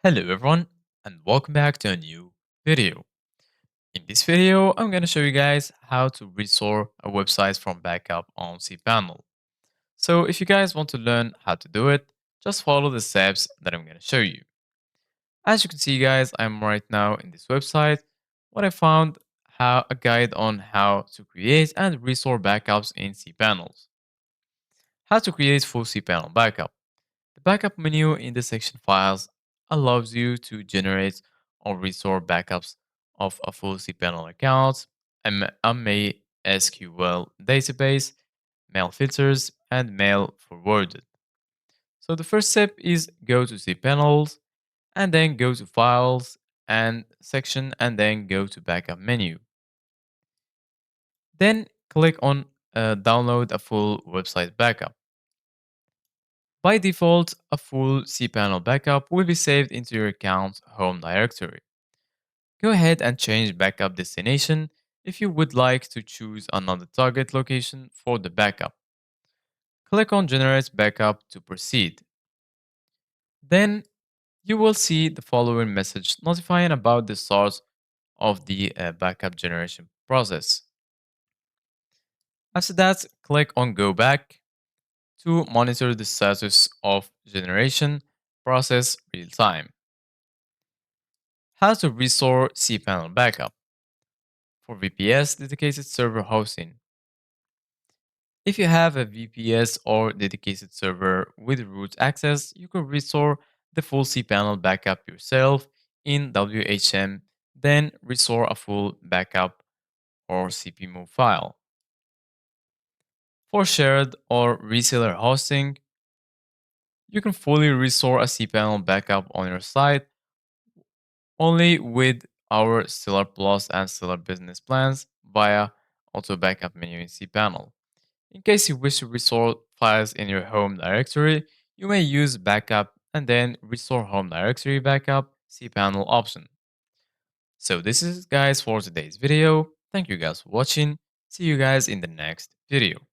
Hello everyone and welcome back to a new video. In this video, I'm going to show you guys how to restore a website from backup on cPanel. So if you guys want to learn how to do it, just follow the steps that I'm going to show you. As you can see guys, I'm right now in this website. What I found a guide on how to create and restore backups in cPanels. How to create full cPanel backup. The backup menu in the section Files allows you to generate or restore backups of a full cPanel account, a MySQL database, mail filters, and mail forwarded. So the first step is go to cPanels and then go to Files and section and then go to Backup menu. Then click on Download a full website backup. By default, a full cPanel backup will be saved into your account's home directory. Go ahead and change backup destination if you would like to choose another target location for the backup. Click on Generate Backup to proceed. Then you will see the following message notifying about the start of the backup generation process. After that, click on Go Back to monitor the status of generation process real time. How to restore cPanel backup for VPS dedicated server hosting. If you have a VPS or dedicated server with root access, you can restore the full cPanel backup yourself in WHM, then restore a full backup or cpmove file. For shared or reseller hosting, you can fully restore a cPanel backup on your site only with our Stellar Plus and Stellar Business plans via Auto Backup menu in cPanel. In case you wish to restore files in your home directory, you may use Backup and then Restore Home Directory Backup cPanel option. So this is guys for today's video. Thank you guys for watching. See you guys in the next video.